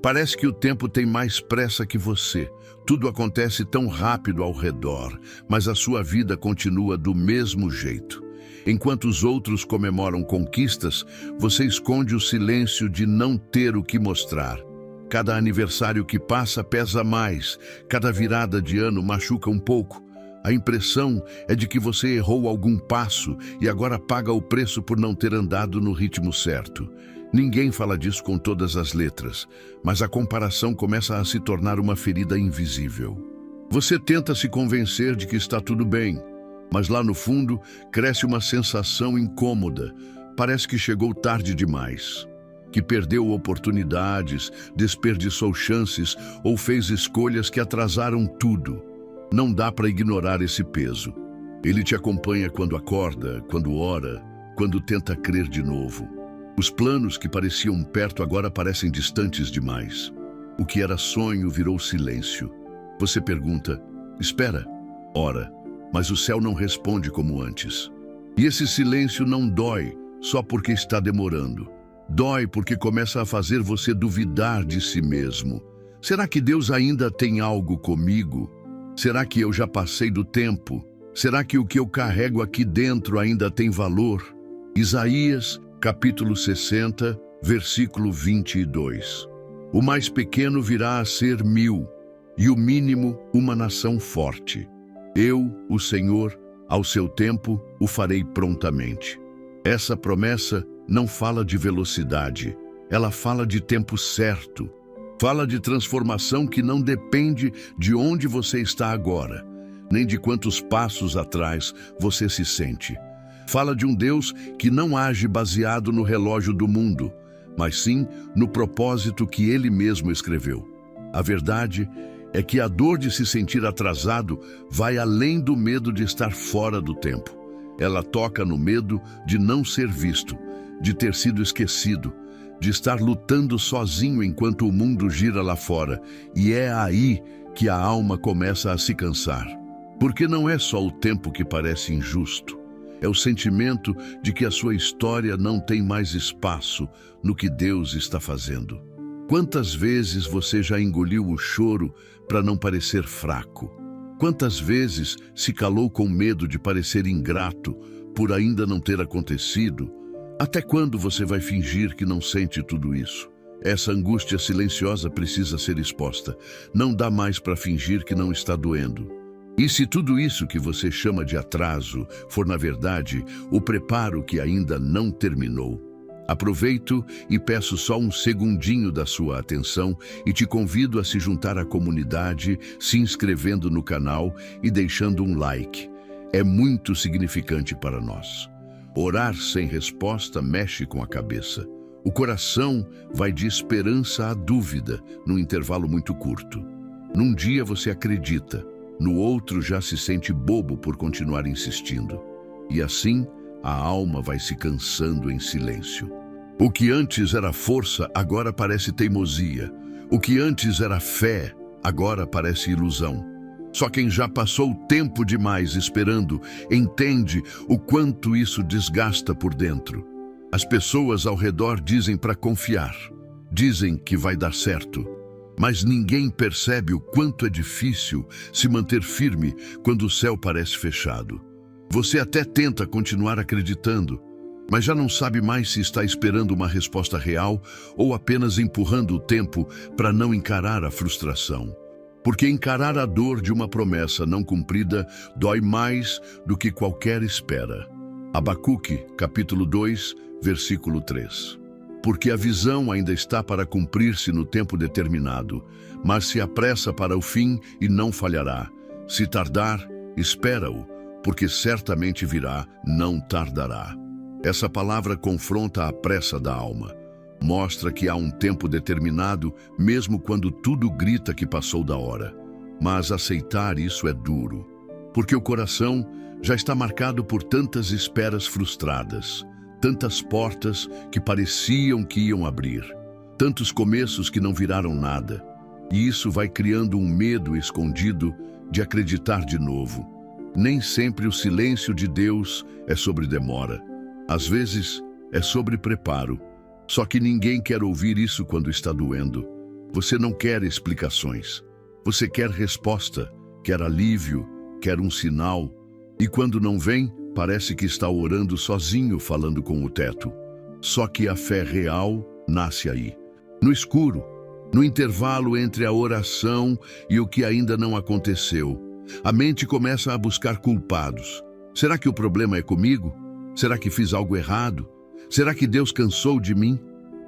Parece que o tempo tem mais pressa que você. Tudo acontece tão rápido ao redor, mas a sua vida continua do mesmo jeito. Enquanto os outros comemoram conquistas, você esconde o silêncio de não ter o que mostrar. Cada aniversário que passa pesa mais, cada virada de ano machuca um pouco. A impressão é de que você errou algum passo e agora paga o preço por não ter andado no ritmo certo. Ninguém fala disso com todas as letras, mas a comparação começa a se tornar uma ferida invisível. Você tenta se convencer de que está tudo bem, mas lá no fundo cresce uma sensação incômoda. Parece que chegou tarde demais, que perdeu oportunidades, desperdiçou chances ou fez escolhas que atrasaram tudo. Não dá para ignorar esse peso. Ele te acompanha quando acorda, quando ora, quando tenta crer de novo. Os planos que pareciam perto agora parecem distantes demais. O que era sonho virou silêncio. Você pergunta, espera, ora, mas o céu não responde como antes. E esse silêncio não dói só porque está demorando. Dói porque começa a fazer você duvidar de si mesmo. Será que Deus ainda tem algo comigo? Será que eu já passei do tempo? Será que o que eu carrego aqui dentro ainda tem valor? Isaías, capítulo 60, versículo 22. O mais pequeno virá a ser 1000, e o mínimo uma nação forte. Eu, o Senhor, ao seu tempo, o farei prontamente. Essa promessa não fala de velocidade, ela fala de tempo certo. Fala de transformação que não depende de onde você está agora, nem de quantos passos atrás você se sente. Fala de um Deus que não age baseado no relógio do mundo, mas sim no propósito que Ele mesmo escreveu. A verdade é que a dor de se sentir atrasado vai além do medo de estar fora do tempo. Ela toca no medo de não ser visto, de ter sido esquecido, de estar lutando sozinho enquanto o mundo gira lá fora. E é aí que a alma começa a se cansar. Porque não é só o tempo que parece injusto. É o sentimento de que a sua história não tem mais espaço no que Deus está fazendo. Quantas vezes você já engoliu o choro para não parecer fraco? Quantas vezes se calou com medo de parecer ingrato por ainda não ter acontecido? Até quando você vai fingir que não sente tudo isso? Essa angústia silenciosa precisa ser exposta. Não dá mais para fingir que não está doendo. E se tudo isso que você chama de atraso for, na verdade, o preparo que ainda não terminou? Aproveito e peço só um segundinho da sua atenção e te convido a se juntar à comunidade, se inscrevendo no canal e deixando um like. É muito significante para nós. Orar sem resposta mexe com a cabeça. O coração vai de esperança à dúvida, num intervalo muito curto. Num dia você acredita, no outro já se sente bobo por continuar insistindo. E assim, a alma vai se cansando em silêncio. O que antes era força, agora parece teimosia. O que antes era fé, agora parece ilusão. Só quem já passou tempo demais esperando entende o quanto isso desgasta por dentro. As pessoas ao redor dizem para confiar, dizem que vai dar certo, mas ninguém percebe o quanto é difícil se manter firme quando o céu parece fechado. Você até tenta continuar acreditando, mas já não sabe mais se está esperando uma resposta real ou apenas empurrando o tempo para não encarar a frustração. Porque encarar a dor de uma promessa não cumprida dói mais do que qualquer espera. Abacuque, capítulo 2, versículo 3. Porque a visão ainda está para cumprir-se no tempo determinado, mas se apressa para o fim e não falhará. Se tardar, espera-o, porque certamente virá, não tardará. Essa palavra confronta a pressa da alma. Mostra que há um tempo determinado, mesmo quando tudo grita que passou da hora. Mas aceitar isso é duro, porque o coração já está marcado por tantas esperas frustradas, tantas portas que pareciam que iam abrir, tantos começos que não viraram nada. E isso vai criando um medo escondido de acreditar de novo. Nem sempre o silêncio de Deus é sobre demora. Às vezes, é sobre preparo. Só que ninguém quer ouvir isso quando está doendo. Você não quer explicações. Você quer resposta, quer alívio, quer um sinal. E quando não vem, parece que está orando sozinho, falando com o teto. Só que a fé real nasce aí, no escuro, no intervalo entre a oração e o que ainda não aconteceu. A mente começa a buscar culpados. Será que o problema é comigo? Será que fiz algo errado? Será que Deus cansou de mim?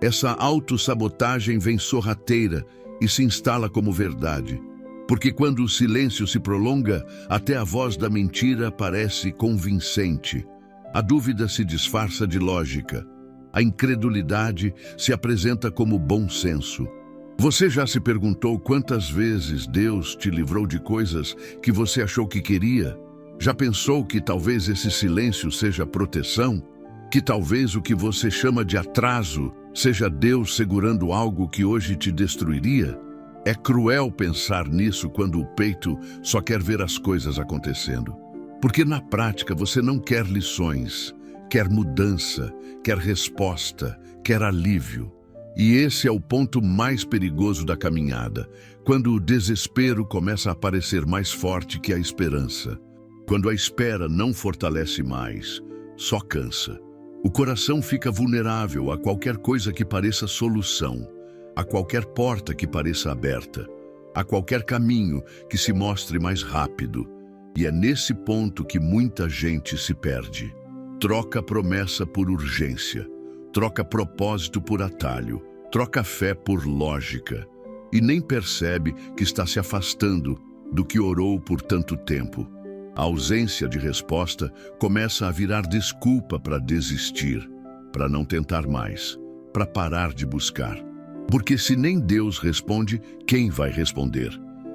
Essa autossabotagem vem sorrateira e se instala como verdade. Porque quando o silêncio se prolonga, até a voz da mentira parece convincente. A dúvida se disfarça de lógica. A incredulidade se apresenta como bom senso. Você já se perguntou quantas vezes Deus te livrou de coisas que você achou que queria? Já pensou que talvez esse silêncio seja proteção? Que talvez o que você chama de atraso seja Deus segurando algo que hoje te destruiria? É cruel pensar nisso quando o peito só quer ver as coisas acontecendo. Porque na prática você não quer lições, quer mudança, quer resposta, quer alívio. E esse é o ponto mais perigoso da caminhada, quando o desespero começa a parecer mais forte que a esperança. Quando a espera não fortalece mais, só cansa. O coração fica vulnerável a qualquer coisa que pareça solução, a qualquer porta que pareça aberta, a qualquer caminho que se mostre mais rápido. E é nesse ponto que muita gente se perde. Troca promessa por urgência, troca propósito por atalho, troca fé por lógica, e nem percebe que está se afastando do que orou por tanto tempo. A ausência de resposta começa a virar desculpa para desistir, para não tentar mais, para parar de buscar. Porque se nem Deus responde, quem vai responder?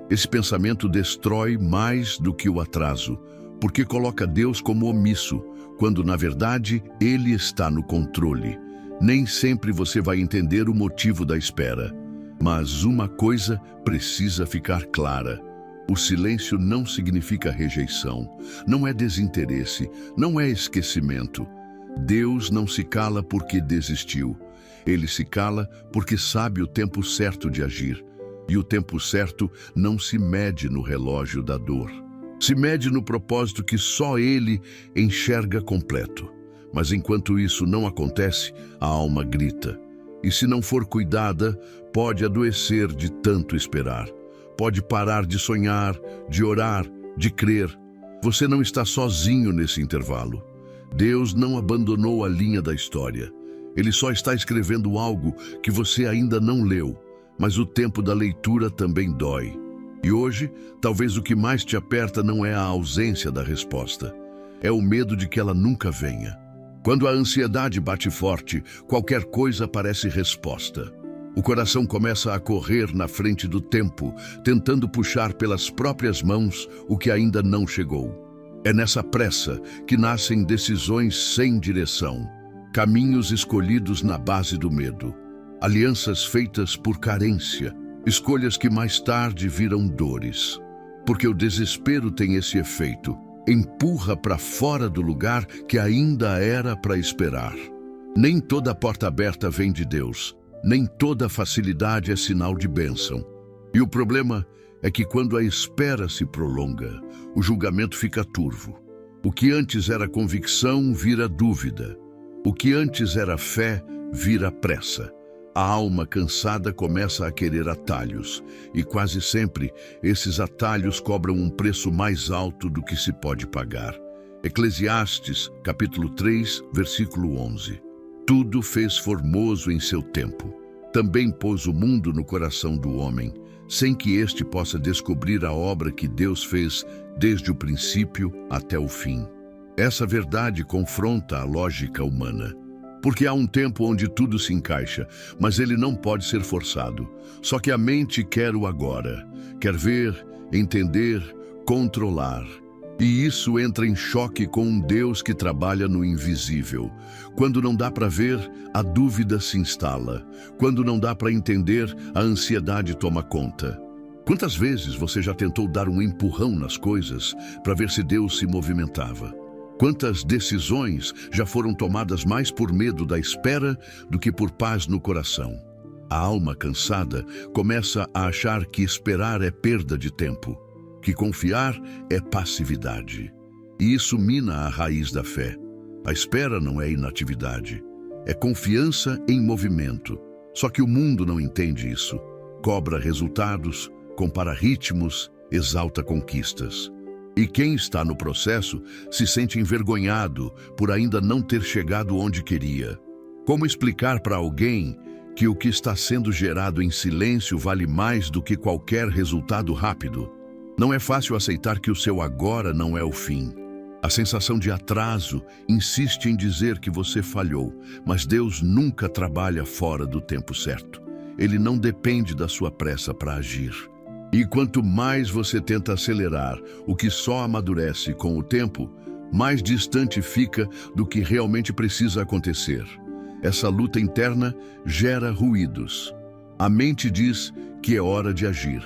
Esse pensamento destrói mais do que o atraso, porque coloca Deus como omisso, quando na verdade Ele está no controle. Nem sempre você vai entender o motivo da espera, mas uma coisa precisa ficar clara. O silêncio não significa rejeição, não é desinteresse, não é esquecimento. Deus não se cala porque desistiu. Ele se cala porque sabe o tempo certo de agir. E o tempo certo não se mede no relógio da dor. Se mede no propósito que só Ele enxerga completo. Mas enquanto isso não acontece, a alma grita. E se não for cuidada, pode adoecer de tanto esperar. Pode parar de sonhar, de orar, de crer. Você não está sozinho nesse intervalo. Deus não abandonou a linha da história. Ele só está escrevendo algo que você ainda não leu, mas o tempo da leitura também dói. E hoje, talvez o que mais te aperta não é a ausência da resposta, é o medo de que ela nunca venha. Quando a ansiedade bate forte, qualquer coisa parece resposta. O coração começa a correr na frente do tempo, tentando puxar pelas próprias mãos o que ainda não chegou. É nessa pressa que nascem decisões sem direção, caminhos escolhidos na base do medo, alianças feitas por carência, escolhas que mais tarde viram dores. Porque o desespero tem esse efeito, empurra para fora do lugar que ainda era para esperar. Nem toda porta aberta vem de Deus, nem toda facilidade é sinal de bênção. E o problema é que quando a espera se prolonga, o julgamento fica turvo. O que antes era convicção vira dúvida. O que antes era fé vira pressa. A alma cansada começa a querer atalhos, e quase sempre esses atalhos cobram um preço mais alto do que se pode pagar. Eclesiastes, capítulo 3, versículo 11. Tudo fez formoso em seu tempo. Também pôs o mundo no coração do homem, sem que este possa descobrir a obra que Deus fez desde o princípio até o fim. Essa verdade confronta a lógica humana. Porque há um tempo onde tudo se encaixa, mas ele não pode ser forçado. Só que a mente quer o agora, quer ver, entender, controlar. E isso entra em choque com um Deus que trabalha no invisível. Quando não dá para ver, a dúvida se instala. Quando não dá para entender, a ansiedade toma conta. Quantas vezes você já tentou dar um empurrão nas coisas para ver se Deus se movimentava? Quantas decisões já foram tomadas mais por medo da espera do que por paz no coração? A alma cansada começa a achar que esperar é perda de tempo, que confiar é passividade. E isso mina a raiz da fé. A espera não é inatividade, é confiança em movimento. Só que o mundo não entende isso. Cobra resultados, compara ritmos, exalta conquistas. E quem está no processo se sente envergonhado por ainda não ter chegado onde queria. Como explicar para alguém que o que está sendo gerado em silêncio vale mais do que qualquer resultado rápido? Não é fácil aceitar que o seu agora não é o fim. A sensação de atraso insiste em dizer que você falhou, mas Deus nunca trabalha fora do tempo certo. Ele não depende da sua pressa para agir. E quanto mais você tenta acelerar o que só amadurece com o tempo, mais distante fica do que realmente precisa acontecer. Essa luta interna gera ruídos. A mente diz que é hora de agir.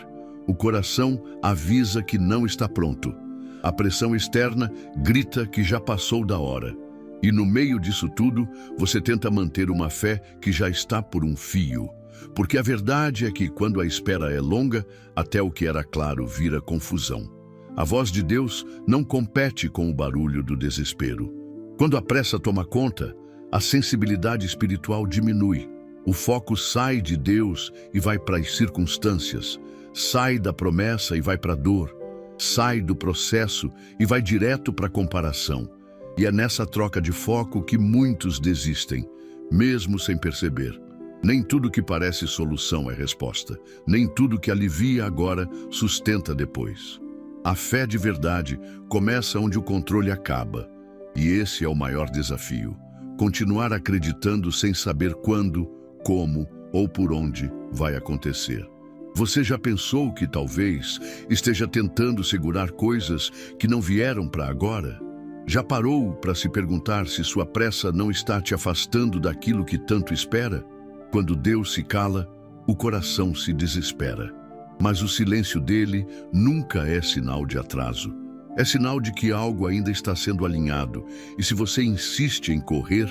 O coração avisa que não está pronto. A pressão externa grita que já passou da hora. E no meio disso tudo, você tenta manter uma fé que já está por um fio. Porque a verdade é que quando a espera é longa, até o que era claro vira confusão. A voz de Deus não compete com o barulho do desespero. Quando a pressa toma conta, a sensibilidade espiritual diminui. O foco sai de Deus e vai para as circunstâncias. Sai da promessa e vai para a dor. Sai do processo e vai direto para a comparação. E é nessa troca de foco que muitos desistem, mesmo sem perceber. Nem tudo que parece solução é resposta. Nem tudo que alivia agora sustenta depois. A fé de verdade começa onde o controle acaba. E esse é o maior desafio. Continuar acreditando sem saber quando, como ou por onde vai acontecer. Você já pensou que talvez esteja tentando segurar coisas que não vieram para agora? Já parou para se perguntar se sua pressa não está te afastando daquilo que tanto espera? Quando Deus se cala, o coração se desespera. Mas o silêncio dele nunca é sinal de atraso. É sinal de que algo ainda está sendo alinhado. E se você insiste em correr,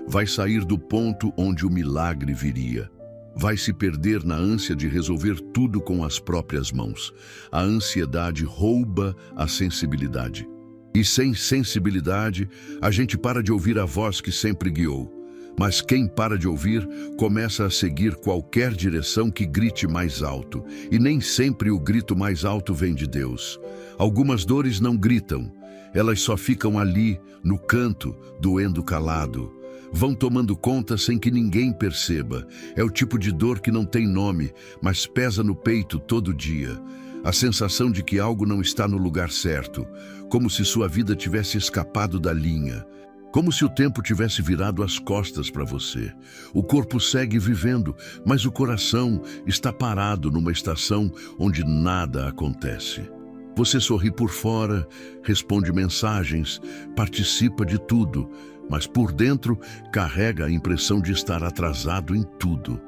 vai sair do ponto onde o milagre viria. Vai se perder na ânsia de resolver tudo com as próprias mãos. A ansiedade rouba a sensibilidade. E sem sensibilidade, a gente para de ouvir a voz que sempre guiou. Mas quem para de ouvir, começa a seguir qualquer direção que grite mais alto. E nem sempre o grito mais alto vem de Deus. Algumas dores não gritam. Elas só ficam ali, no canto, doendo calado. Vão tomando conta sem que ninguém perceba. É o tipo de dor que não tem nome, mas pesa no peito todo dia. A sensação de que algo não está no lugar certo, como se sua vida tivesse escapado da linha. Como se o tempo tivesse virado as costas para você. O corpo segue vivendo, mas o coração está parado numa estação onde nada acontece. Você sorri por fora, responde mensagens, participa de tudo, mas por dentro carrega a impressão de estar atrasado em tudo.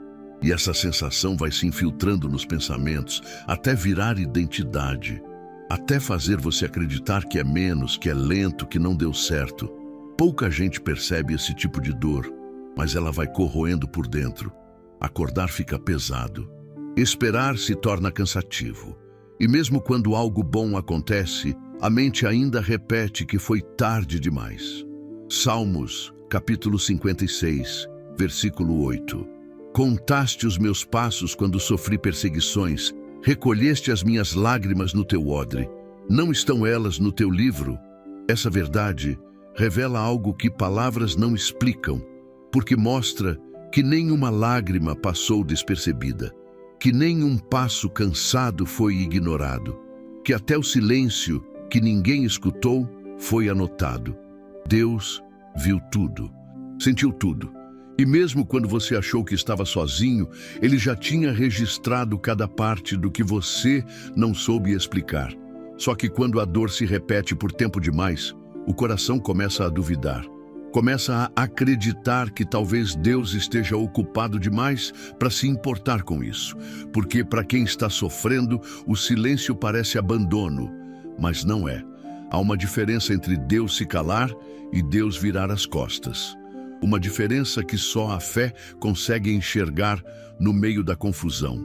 E essa sensação vai se infiltrando nos pensamentos até virar identidade, até fazer você acreditar que é menos, que é lento, que não deu certo. Pouca gente percebe esse tipo de dor, mas ela vai corroendo por dentro. Acordar fica pesado. Esperar se torna cansativo. E mesmo quando algo bom acontece, a mente ainda repete que foi tarde demais. Salmos, capítulo 56, versículo 8. Contaste os meus passos quando sofri perseguições, recolheste as minhas lágrimas no teu odre. Não estão elas no teu livro? Essa verdade revela algo que palavras não explicam, porque mostra que nenhuma lágrima passou despercebida, que nenhum passo cansado foi ignorado, que até o silêncio que ninguém escutou foi anotado. Deus viu tudo, sentiu tudo, e mesmo quando você achou que estava sozinho, Ele já tinha registrado cada parte do que você não soube explicar. Só que quando a dor se repete por tempo demais, o coração começa a duvidar, começa a acreditar que talvez Deus esteja ocupado demais para se importar com isso. Porque para quem está sofrendo, o silêncio parece abandono, mas não é. Há uma diferença entre Deus se calar e Deus virar as costas. Uma diferença que só a fé consegue enxergar no meio da confusão.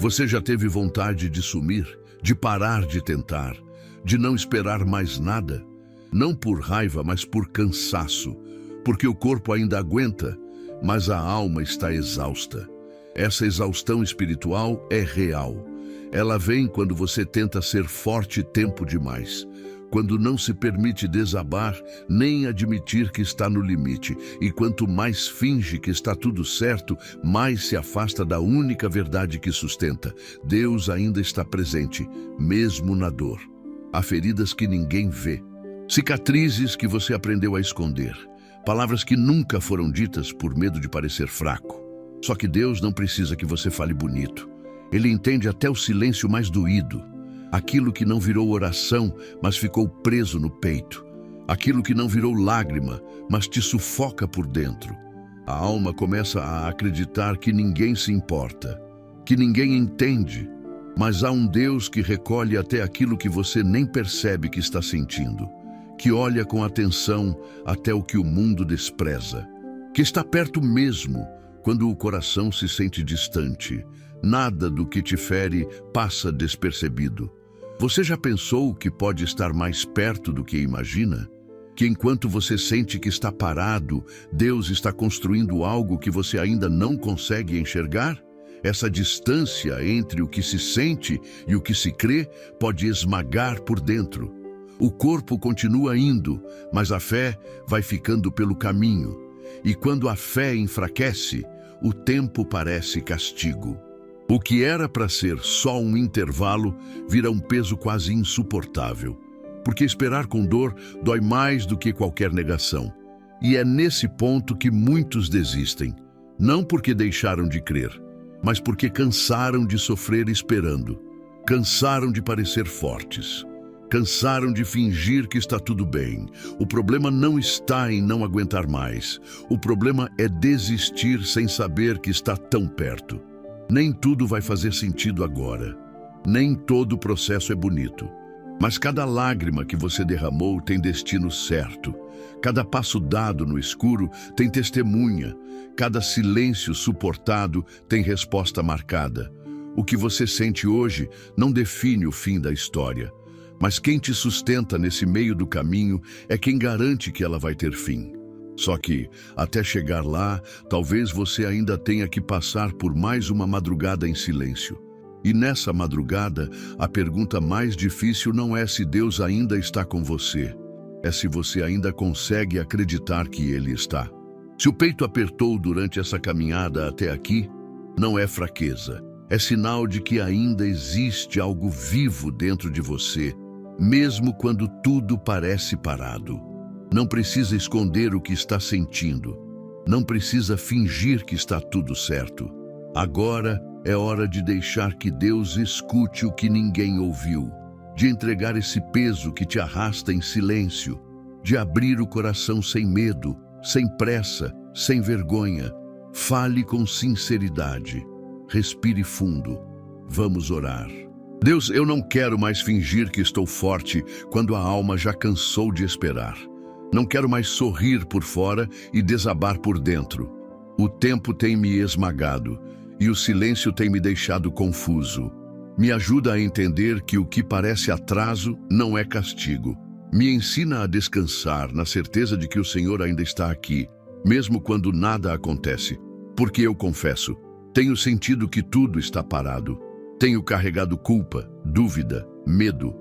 Você já teve vontade de sumir, de parar de tentar, de não esperar mais nada? Não por raiva, mas por cansaço, porque o corpo ainda aguenta, mas a alma está exausta. Essa exaustão espiritual é real. Ela vem quando você tenta ser forte tempo demais, quando não se permite desabar nem admitir que está no limite, e quanto mais finge que está tudo certo, mais se afasta da única verdade que sustenta. Deus ainda está presente, mesmo na dor. Há feridas que ninguém vê, cicatrizes que você aprendeu a esconder, palavras que nunca foram ditas por medo de parecer fraco. Só que Deus não precisa que você fale bonito. Ele entende até o silêncio mais doído. Aquilo que não virou oração, mas ficou preso no peito. Aquilo que não virou lágrima, mas te sufoca por dentro. A alma começa a acreditar que ninguém se importa, que ninguém entende. Mas há um Deus que recolhe até aquilo que você nem percebe que está sentindo, que olha com atenção até o que o mundo despreza, que está perto mesmo quando o coração se sente distante. Nada do que te fere passa despercebido. Você já pensou que pode estar mais perto do que imagina? Que enquanto você sente que está parado, Deus está construindo algo que você ainda não consegue enxergar? Essa distância entre o que se sente e o que se crê pode esmagar por dentro. O corpo continua indo, mas a fé vai ficando pelo caminho. E quando a fé enfraquece, o tempo parece castigo. O que era para ser só um intervalo vira um peso quase insuportável, porque esperar com dor dói mais do que qualquer negação. E é nesse ponto que muitos desistem, não porque deixaram de crer, mas porque cansaram de sofrer esperando, cansaram de parecer fortes, cansaram de fingir que está tudo bem. O problema não está em não aguentar mais, o problema é desistir sem saber que está tão perto. Nem tudo vai fazer sentido agora. Nem todo o processo é bonito. Mas cada lágrima que você derramou tem destino certo. Cada passo dado no escuro tem testemunha. Cada silêncio suportado tem resposta marcada. O que você sente hoje não define o fim da história. Mas quem te sustenta nesse meio do caminho é quem garante que ela vai ter fim. Só que, até chegar lá, talvez você ainda tenha que passar por mais uma madrugada em silêncio. E nessa madrugada, a pergunta mais difícil não é se Deus ainda está com você, é se você ainda consegue acreditar que Ele está. Se o peito apertou durante essa caminhada até aqui, não é fraqueza, é sinal de que ainda existe algo vivo dentro de você, mesmo quando tudo parece parado. Não precisa esconder o que está sentindo. Não precisa fingir que está tudo certo. Agora é hora de deixar que Deus escute o que ninguém ouviu, de entregar esse peso que te arrasta em silêncio, de abrir o coração sem medo, sem pressa, sem vergonha. Fale com sinceridade. Respire fundo. Vamos orar. Deus, eu não quero mais fingir que estou forte quando a alma já cansou de esperar. Não quero mais sorrir por fora e desabar por dentro. O tempo tem me esmagado e o silêncio tem me deixado confuso. Me ajuda a entender que o que parece atraso não é castigo. Me ensina a descansar na certeza de que o Senhor ainda está aqui, mesmo quando nada acontece. Porque eu confesso, tenho sentido que tudo está parado. Tenho carregado culpa, dúvida, medo.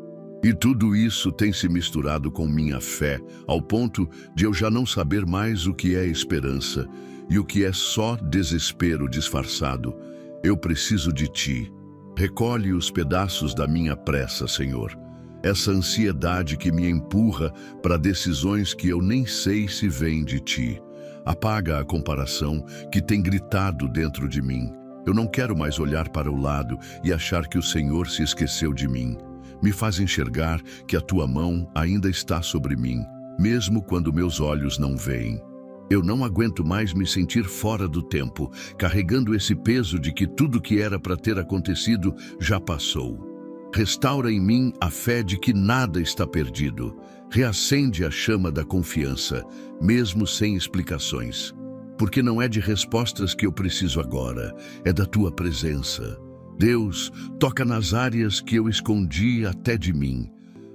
E tudo isso tem se misturado com minha fé, ao ponto de eu já não saber mais o que é esperança e o que é só desespero disfarçado. Eu preciso de Ti. Recolhe os pedaços da minha pressa, Senhor. Essa ansiedade que me empurra para decisões que eu nem sei se vêm de Ti. Apaga a comparação que tem gritado dentro de mim. Eu não quero mais olhar para o lado e achar que o Senhor se esqueceu de mim. Me faz enxergar que a Tua mão ainda está sobre mim, mesmo quando meus olhos não veem. Eu não aguento mais me sentir fora do tempo, carregando esse peso de que tudo que era para ter acontecido já passou. Restaura em mim a fé de que nada está perdido. Reacende a chama da confiança, mesmo sem explicações. Porque não é de respostas que eu preciso agora, é da tua presença. Deus, toca nas áreas que eu escondi até de mim,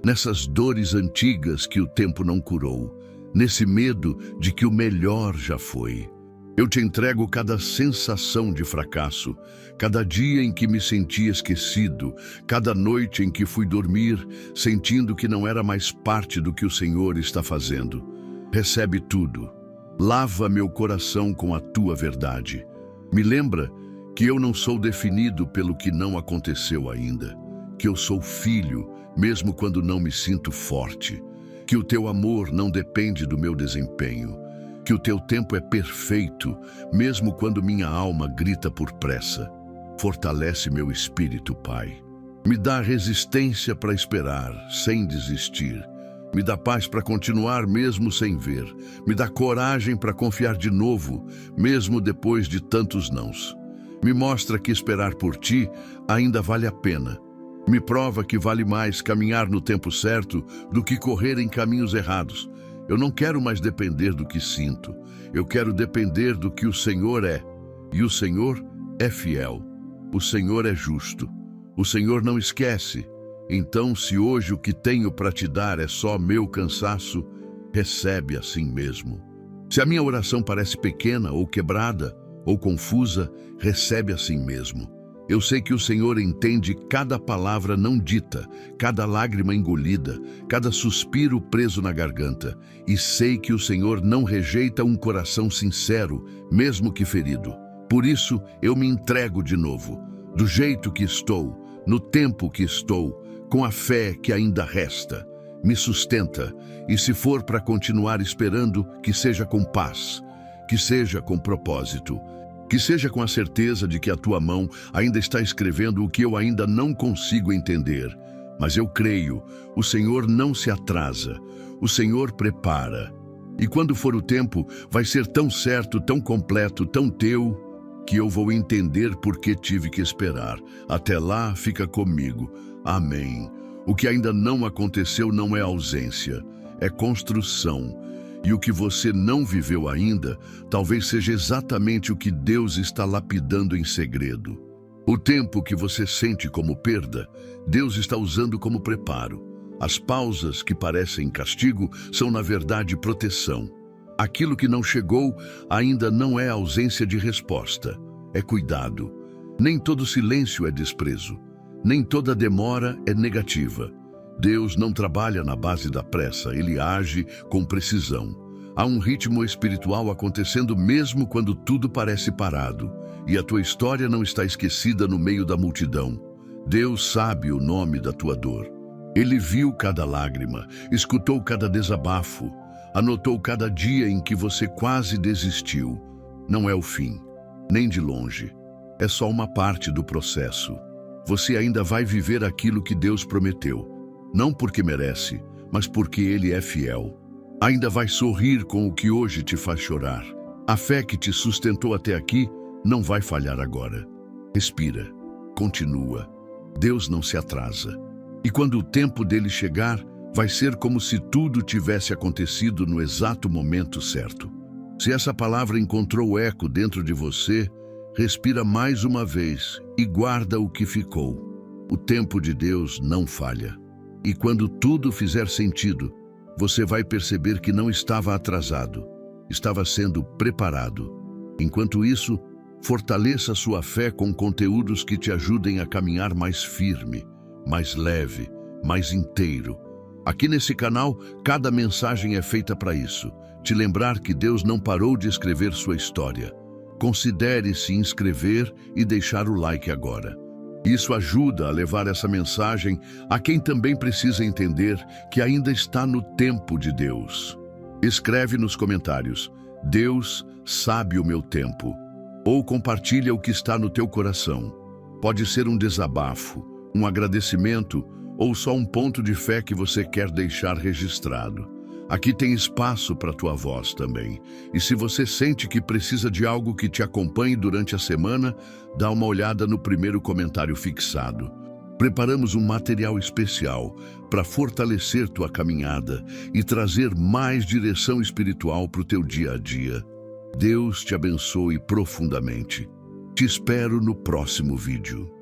nessas dores antigas que o tempo não curou, nesse medo de que o melhor já foi. Eu te entrego cada sensação de fracasso, cada dia em que me senti esquecido, cada noite em que fui dormir sentindo que não era mais parte do que o Senhor está fazendo. Recebe tudo. Lava meu coração com a tua verdade. Me lembra que eu não sou definido pelo que não aconteceu ainda, que eu sou filho, mesmo quando não me sinto forte, que o teu amor não depende do meu desempenho, que o teu tempo é perfeito, mesmo quando minha alma grita por pressa. Fortalece meu espírito, Pai. Me dá resistência para esperar, sem desistir. Me dá paz para continuar mesmo sem ver. Me dá coragem para confiar de novo, mesmo depois de tantos nãos. Me mostra que esperar por ti ainda vale a pena. Me prova que vale mais caminhar no tempo certo do que correr em caminhos errados. Eu não quero mais depender do que sinto. Eu quero depender do que o Senhor é. E o Senhor é fiel. O Senhor é justo. O Senhor não esquece. Então, se hoje o que tenho para te dar é só meu cansaço, recebe assim mesmo. Se a minha oração parece pequena ou quebrada ou confusa, recebe assim mesmo. Eu sei que o Senhor entende cada palavra não dita, cada lágrima engolida, cada suspiro preso na garganta. E sei que o Senhor não rejeita um coração sincero, mesmo que ferido. Por isso, eu me entrego de novo, do jeito que estou, no tempo que estou, com a fé que ainda resta. Me sustenta, e se for para continuar esperando, que seja com paz, que seja com propósito. Que seja com a certeza de que a tua mão ainda está escrevendo o que eu ainda não consigo entender. Mas eu creio, o Senhor não se atrasa, o Senhor prepara. E quando for o tempo, vai ser tão certo, tão completo, tão teu, que eu vou entender por que tive que esperar. Até lá, fica comigo. Amém. O que ainda não aconteceu não é ausência, é construção. E o que você não viveu ainda, talvez seja exatamente o que Deus está lapidando em segredo. O tempo que você sente como perda, Deus está usando como preparo. As pausas que parecem castigo são, na verdade, proteção. Aquilo que não chegou ainda não é ausência de resposta, é cuidado. Nem todo silêncio é desprezo, nem toda demora é negativa. Deus não trabalha na base da pressa, Ele age com precisão. Há um ritmo espiritual acontecendo mesmo quando tudo parece parado, e a tua história não está esquecida no meio da multidão. Deus sabe o nome da tua dor. Ele viu cada lágrima, escutou cada desabafo, anotou cada dia em que você quase desistiu. Não é o fim, nem de longe. É só uma parte do processo. Você ainda vai viver aquilo que Deus prometeu. Não porque merece, mas porque Ele é fiel. Ainda vai sorrir com o que hoje te faz chorar. A fé que te sustentou até aqui não vai falhar agora. Respira, continua. Deus não se atrasa. E quando o tempo dele chegar, vai ser como se tudo tivesse acontecido no exato momento certo. Se essa palavra encontrou eco dentro de você, respira mais uma vez e guarda o que ficou. O tempo de Deus não falha. E quando tudo fizer sentido, você vai perceber que não estava atrasado, estava sendo preparado. Enquanto isso, fortaleça sua fé com conteúdos que te ajudem a caminhar mais firme, mais leve, mais inteiro. Aqui nesse canal, cada mensagem é feita para isso, te lembrar que Deus não parou de escrever sua história. Considere se inscrever e deixar o like agora. Isso ajuda a levar essa mensagem a quem também precisa entender que ainda está no tempo de Deus. Escreve nos comentários, Deus sabe o meu tempo. Ou compartilha o que está no teu coração. Pode ser um desabafo, um agradecimento ou só um ponto de fé que você quer deixar registrado. Aqui tem espaço para a tua voz também. E se você sente que precisa de algo que te acompanhe durante a semana, dá uma olhada no primeiro comentário fixado. Preparamos um material especial para fortalecer tua caminhada e trazer mais direção espiritual para o teu dia a dia. Deus te abençoe profundamente. Te espero no próximo vídeo.